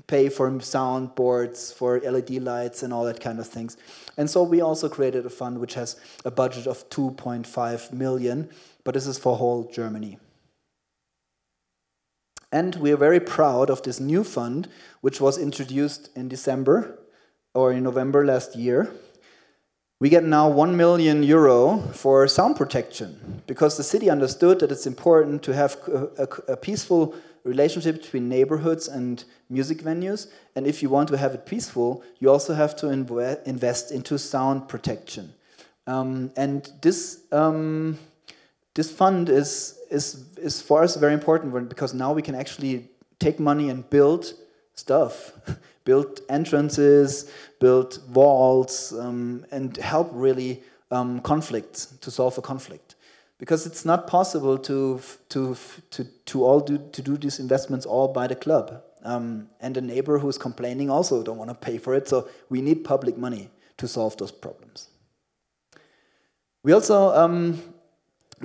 pay for soundboards, for LED lights and all that kind of things. And so we also created a fund which has a budget of 2.5 million, but this is for whole Germany. And we are very proud of this new fund, which was introduced in December or in November last year. We get now 1 million euro for sound protection, because the city understood that it's important to have a peaceful relationship between neighborhoods and music venues, and if you want to have it peaceful, you also have to invest into sound protection. And this fund is for us a very important one, because now we can actually take money and build stuff, build entrances, build walls, and help really conflicts, to solve a conflict. Because it's not possible to do these investments all by the club. And the neighbor who's complaining also don't want to pay for it, so we need public money to solve those problems. We also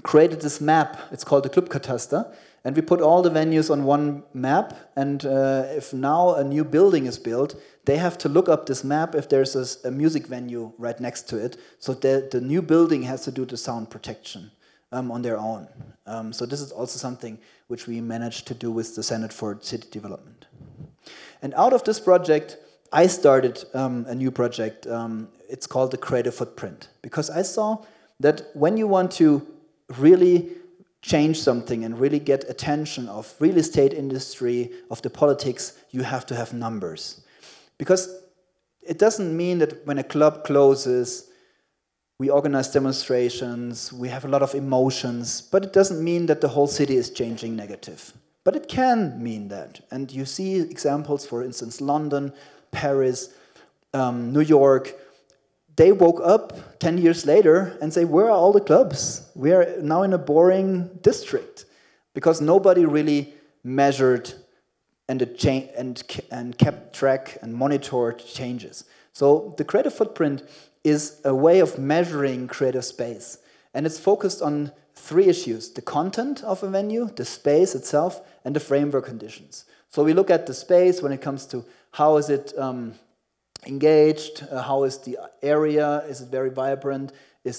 created this map, it's called the Clubkataster, and we put all the venues on one map, and if now a new building is built, they have to look up this map if there's a music venue right next to it, so the new building has to do the sound protection on their own. So this is also something which we managed to do with the Senate for City Development. And out of this project, I started a new project. It's called the Creative Footprint, because I saw that when you want to really change something and really get attention of real estate industry, of the politics, you have to have numbers. Because it doesn't mean that when a club closes, we organize demonstrations, we have a lot of emotions, but it doesn't mean that the whole city is changing negative. But it can mean that. And you see examples, for instance, London, Paris, New York. They woke up 10 years later and say, where are all the clubs? We are now in a boring district. Because nobody really measured and kept track and monitored changes. So the creative footprint is a way of measuring creative space. And it's focused on 3 issues: the content of a venue, the space itself, and the framework conditions. So we look at the space when it comes to how is it engaged, how is the area, is it very vibrant,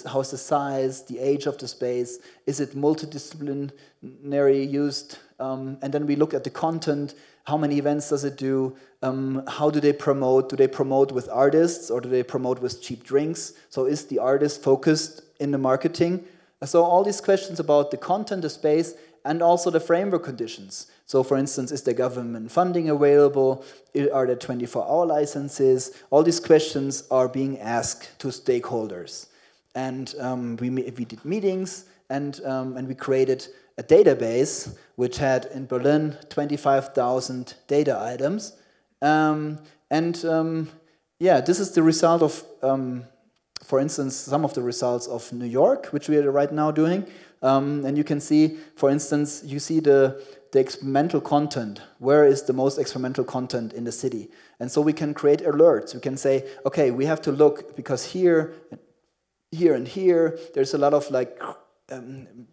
how is the size, the age of the space, is it multidisciplinary used, and then we look at the content, how many events does it do, how do they promote with artists or do they promote with cheap drinks, so is the artist focused in the marketing? So all these questions about the content, the space, and also the framework conditions. So for instance, is there government funding available? Are there 24-hour licenses? All these questions are being asked to stakeholders. And we did meetings, and we created a database which had in Berlin 25,000 data items. Yeah, this is the result of, for instance, some of the results of New York, which we are right now doing. And you can see, for instance, you see the experimental content. Where is the most experimental content in the city? And so we can create alerts. We can say, okay, we have to look, because here and here, there's a lot of like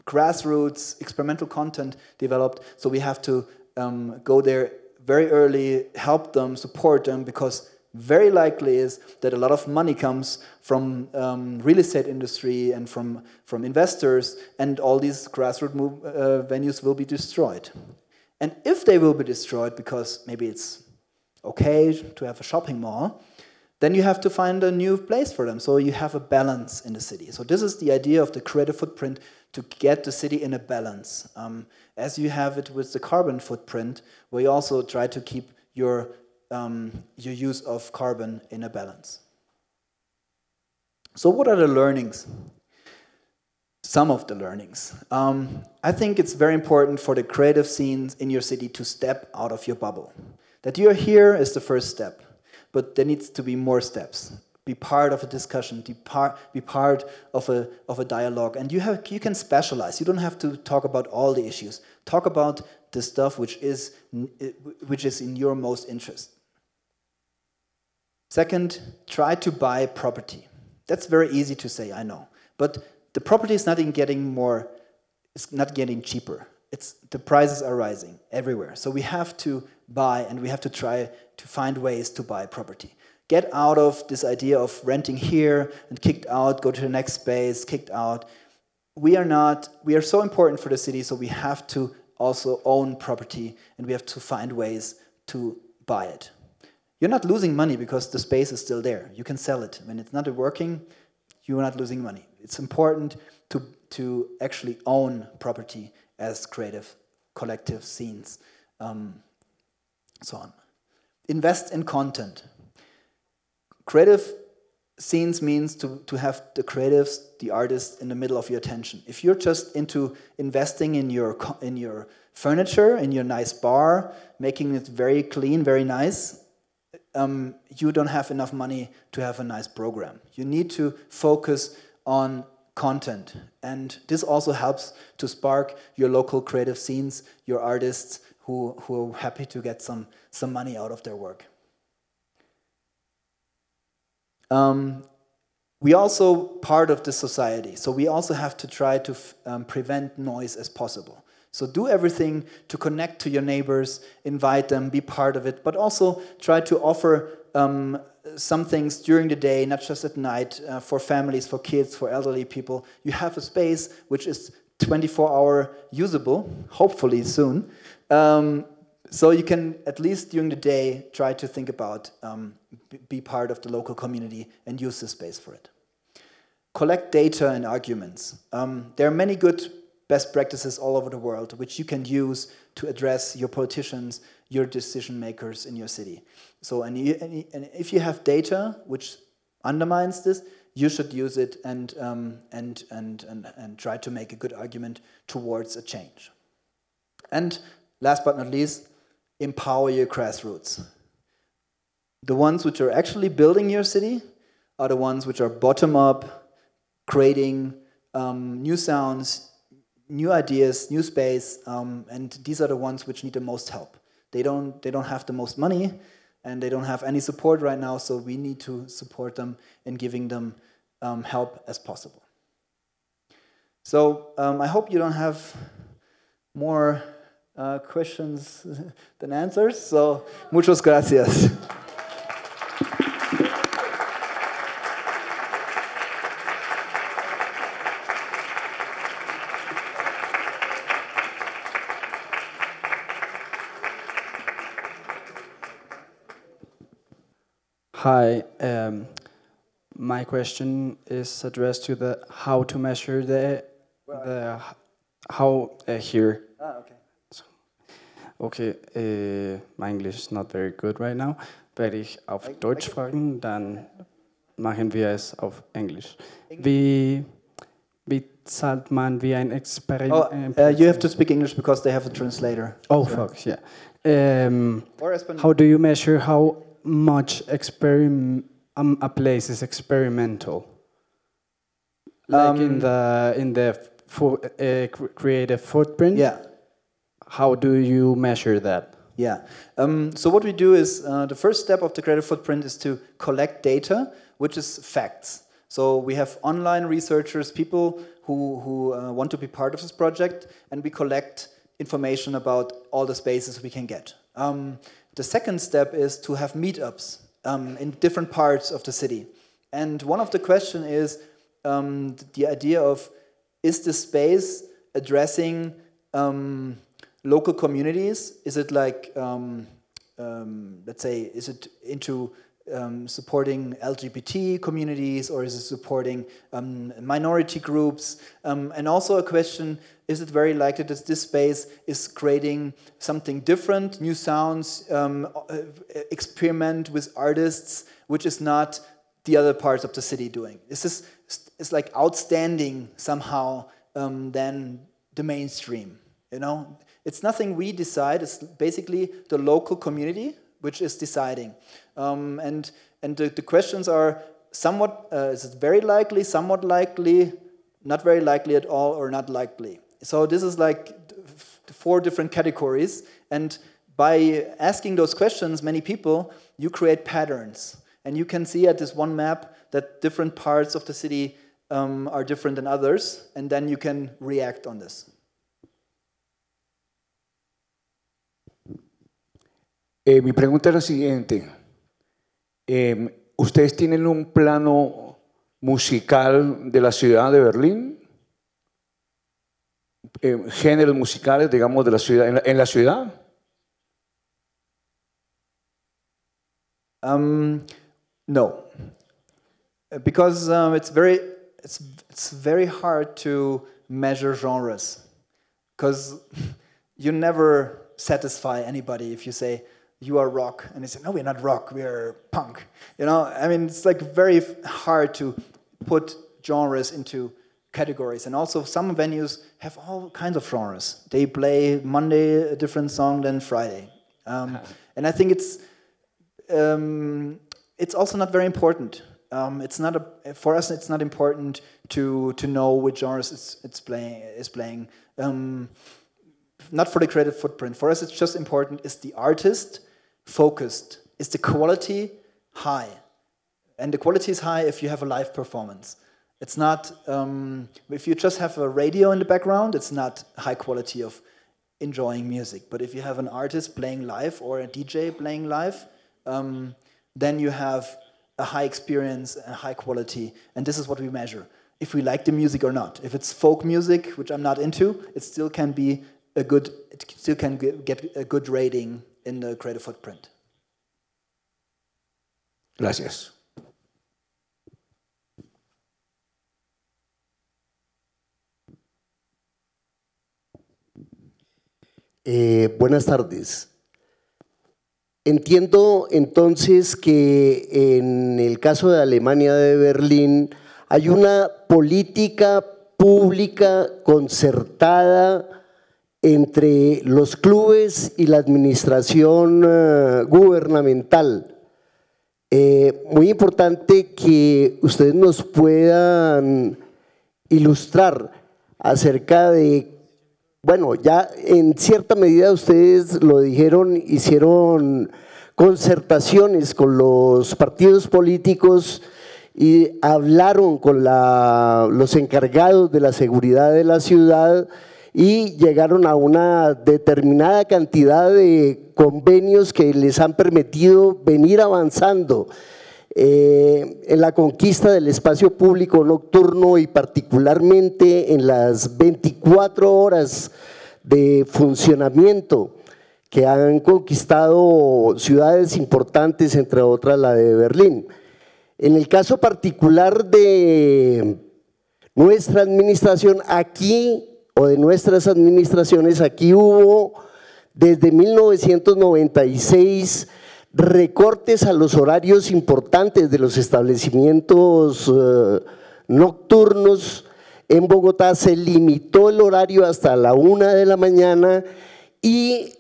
grassroots experimental content developed. So we have to go there very early, help them, support them, because very likely is that a lot of money comes from real estate industry and from investors, and all these grassroots venues will be destroyed. And if they will be destroyed because maybe it's okay to have a shopping mall, then you have to find a new place for them. So you have a balance in the city. So this is the idea of the creative footprint, to get the city in a balance. As you have it with the carbon footprint, where you also try to keep your use of carbon in a balance. So what are the learnings? Some of the learnings. I think it's very important for the creative scenes in your city to step out of your bubble. That you're here is the first step, but there needs to be more steps. Be part of a discussion, be part of a dialogue, and you can specialize. You don't have to talk about all the issues. Talk about the stuff which is in your most interest. Second, try to buy property. That's very easy to say, I know, but the property is not getting cheaper. The prices are rising everywhere. So we have to buy, and we have to try to find ways to buy property. Get out of this idea of renting here and kicked out, go to the next space, kicked out. We are so important for the city, so we have to also own property, and we have to find ways to buy it. You're not losing money because the space is still there. You can sell it. When it's not working, you're not losing money. It's important to actually own property as creative collective scenes, so on. Invest in content. Creative scenes means to have the creatives, the artists in the middle of your attention. If you're just into investing in your furniture, in your nice bar, making it very clean, very nice, you don't have enough money to have a nice program. You need to focus on content, and this also helps to spark your local creative scenes, your artists who are happy to get some money out of their work. We also part of the society, so we also have to try to prevent noise as possible. So do everything to connect to your neighbors, invite them, be part of it, but also try to offer some things during the day, not just at night, for families, for kids, for elderly people. You have a space which is 24-hour usable, hopefully soon. So you can, at least during the day, try to think about, be part of the local community and use the space for it. Collect data and arguments. There are many good best practices all over the world, which you can use to address your politicians, your decision makers in your city. So, and if you have data which undermines this, you should use it and try to make a good argument towards a change. And last but not least, empower your grassroots. The ones which are actually building your city are the ones which are bottom up, creating new sounds, new ideas, new space, and these are the ones which need the most help. They don't have the most money, and they don't have any support right now, so we need to support them in giving them help as possible. So I hope you don't have more questions than answers, so muchas gracias. Hi, my question is addressed to the how to measure the how here. Ah, okay. Okay, my English is not very good right now. Werde ich auf Deutsch fragen, dann machen wir es auf Englisch. Wie zahlt man wie ein Experiment? You have to speak English because they have a translator. Oh, fuck, yeah. How do you measure how much a place is experimental? Like in the creative footprint? Yeah. How do you measure that? Yeah. So what we do is, the first step of the creative footprint is to collect data, which is facts. So we have online researchers, people who want to be part of this project, and we collect information about all the spaces we can get. The second step is to have meetups in different parts of the city. And one of the questions is the idea of, is the space addressing local communities? Is it like, let's say, is it into supporting LGBT communities, or is it supporting minority groups? And also a question, is it very likely that this space is creating something different, new sounds, experiment with artists, which is not the other parts of the city doing? This is like outstanding somehow than the mainstream, you know? It's nothing we decide, it's basically the local community which is deciding. And the questions are somewhat, is it very likely, somewhat likely, not very likely at all, or not likely? So this is like 4 different categories, and by asking those questions, many people, you create patterns. And you can see at this one map that different parts of the city are different than others, and then you can react on this. Mi pregunta es la siguiente. ¿Ustedes tienen un plano musical de la ciudad de Berlín? Géneros musicales, digamos, de la ciudad, en la ciudad? No, because it's very hard to measure genres, because you never satisfy anybody if you say you are rock and they say no, we're not rock, we're punk. You know, I mean, it's like very hard to put genres into categories. And also some venues have all kinds of genres. They play Monday a different song than Friday, and I think it's also not very important. It's not for us. It's not important to know which genres it's playing. Not for the creative footprint. For us, it's just important: is the artist focused? Is the quality high? And the quality is high if you have a live performance. It's not if you just have a radio in the background. It's not high quality of enjoying music. But if you have an artist playing live or a DJ playing live, then you have a high experience, a high quality, and this is what we measure. If we like the music or not. If it's folk music, which I'm not into, it still can be it still can get a good rating in the creative footprint. Gracias. Buenas tardes. Entiendo entonces que en el caso de Alemania de Berlín hay una política pública concertada entre los clubes y la administración gubernamental. Muy importante que ustedes nos puedan ilustrar acerca de, bueno, ya en cierta medida ustedes lo dijeron, hicieron concertaciones con los partidos políticos y hablaron con los encargados de la seguridad de la ciudad y llegaron a una determinada cantidad de convenios que les han permitido venir avanzando en la conquista del espacio público nocturno y particularmente en las 24 horas de funcionamiento que han conquistado ciudades importantes, entre otras la de Berlín. En el caso particular de nuestra administración, aquí, o de nuestras administraciones, aquí hubo desde 1996 recortes a los horarios importantes de los establecimientos nocturnos. En Bogotá se limitó el horario hasta la 1 de la mañana y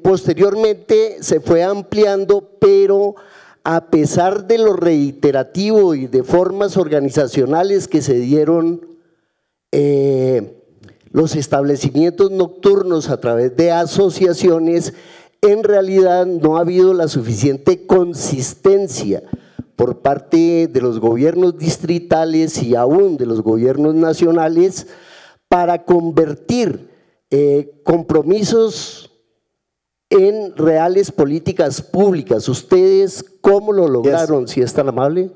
posteriormente se fue ampliando, pero a pesar de lo reiterativo y de formas organizacionales que se dieron, los establecimientos nocturnos a través de asociaciones, en realidad no ha habido la suficiente consistencia por parte de los gobiernos distritales y aún de los gobiernos nacionales para convertir compromisos en reales políticas públicas. ¿Ustedes cómo lo lograron, si es tan amable?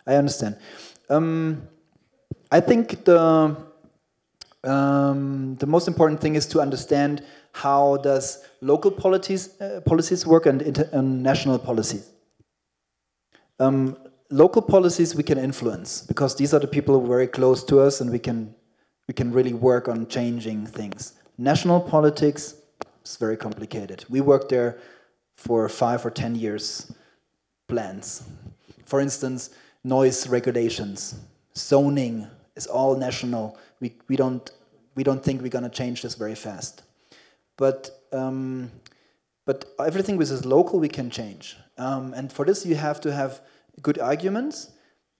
I understand. I think the most important thing is to understand how does local policies work and national policies. Local policies we can influence because these are the people who are very close to us and we can really work on changing things. National politics is very complicated. We worked there for 5 or 10 years plans. For instance, noise regulations, zoning is all national. We don't think we're going to change this very fast. But everything which is local we can change. And for this you have to have good arguments.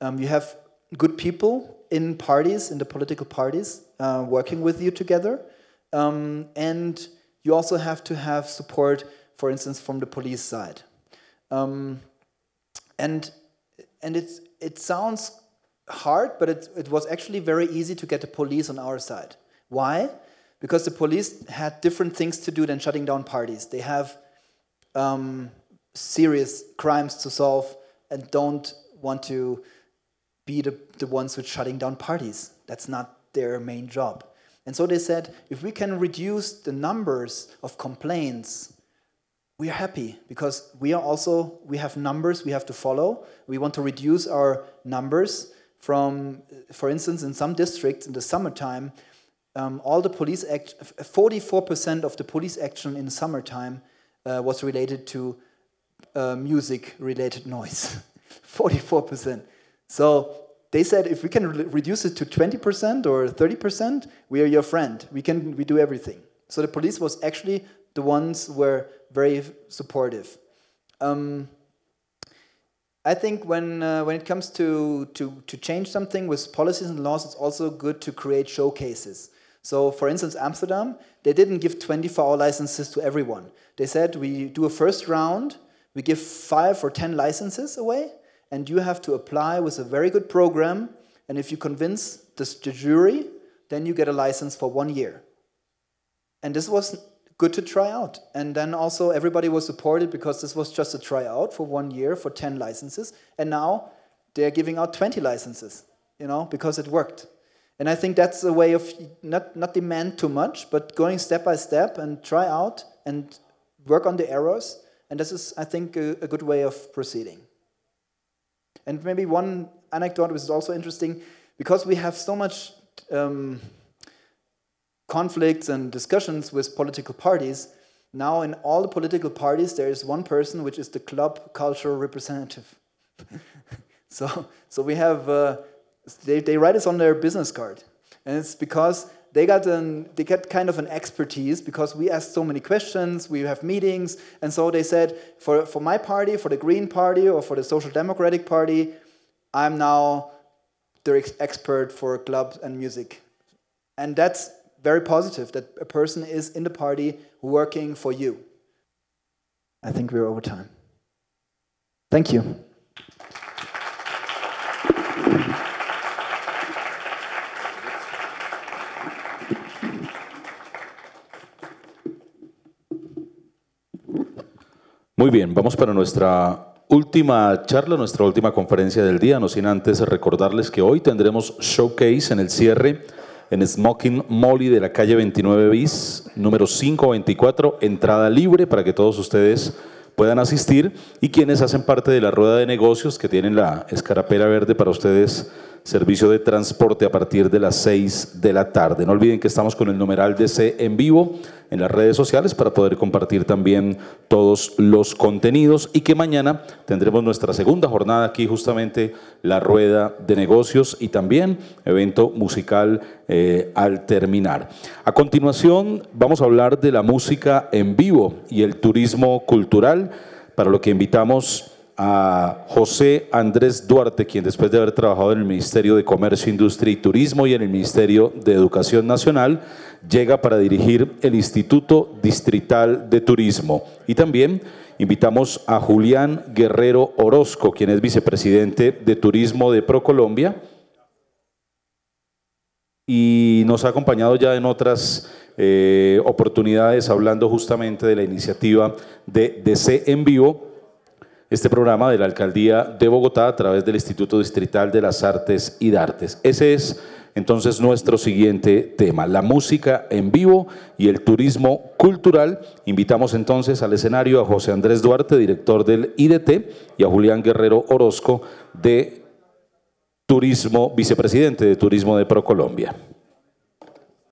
You have good people in parties, in the political parties, working with you together. And you also have to have support, for instance, from the police side. And it sounds hard, but it was actually very easy to get the police on our side. Why? Because the police had different things to do than shutting down parties. They have serious crimes to solve and don't want to be the ones with shutting down parties. That's not their main job. And so they said, if we can reduce the numbers of complaints, we are happy because we have numbers we have to follow. We want to reduce our numbers from, for instance, in some districts in the summertime, all the police 44% of the police action in the summertime was related to music-related noise. 44%. So they said if we can reduce it to 20% or 30%, we are your friend. We do everything. So the police was actually the ones who were very supportive. I think when it comes to change something with policies and laws, it's also good to create showcases. So for instance, Amsterdam, they didn't give 24-hour licenses to everyone. They said we do a first round, we give 5 or 10 licenses away, and you have to apply with a very good program, and if you convince the jury, then you get a license for 1 year. And this was good to try out. And then also everybody was supported because this was just a tryout for 1 year for 10 licenses, and now they're giving out 20 licenses, you know, because it worked. And I think that's a way of not demand too much, but going step by step and try out and work on the errors. And this is, I think, a good way of proceeding. And maybe one anecdote which is also interesting, because we have so much conflicts and discussions with political parties, now in all the political parties there is one person which is the club cultural representative. So we have, they write us on their business card. And it's because they get kind of an expertise because we ask so many questions, we have meetings, and so they said, for my party, for the Green Party or for the Social Democratic Party, I'm now the expert for clubs and music. And that's very positive, that a person is in the party working for you. I think we're over time. Thank you. Muy bien, vamos para nuestra última charla, nuestra última conferencia del día, no sin antes recordarles que hoy tendremos showcase en el cierre en Smoking Molly de la calle 29 bis, número 524, entrada libre para que todos ustedes puedan asistir, y quienes hacen parte de la rueda de negocios que tienen la escarapela verde para ustedes, servicio de transporte a partir de las 6 de la tarde. No olviden que estamos con el numeral DC en vivo en las redes sociales para poder compartir también todos los contenidos, y que mañana tendremos nuestra segunda jornada aquí, justamente la rueda de negocios y también evento musical al terminar. A continuación vamos a hablar de la música en vivo y el turismo cultural, para lo que invitamos a José Andrés Duarte, quien después de haber trabajado en el Ministerio de Comercio, Industria y Turismo y en el Ministerio de Educación Nacional, llega para dirigir el Instituto Distrital de Turismo. Y también invitamos a Julián Guerrero Orozco, quien es vicepresidente de Turismo de ProColombia y nos ha acompañado ya en otras oportunidades hablando justamente de la iniciativa de DC en Vivo, este programa de la Alcaldía de Bogotá a través del Instituto Distrital de las Artes Idartes. Ese es entonces nuestro siguiente tema, la música en vivo y el turismo cultural. Invitamos entonces al escenario a José Andrés Duarte, director del IDT, y a Julián Guerrero Orozco, de Turismo, vicepresidente de Turismo de ProColombia.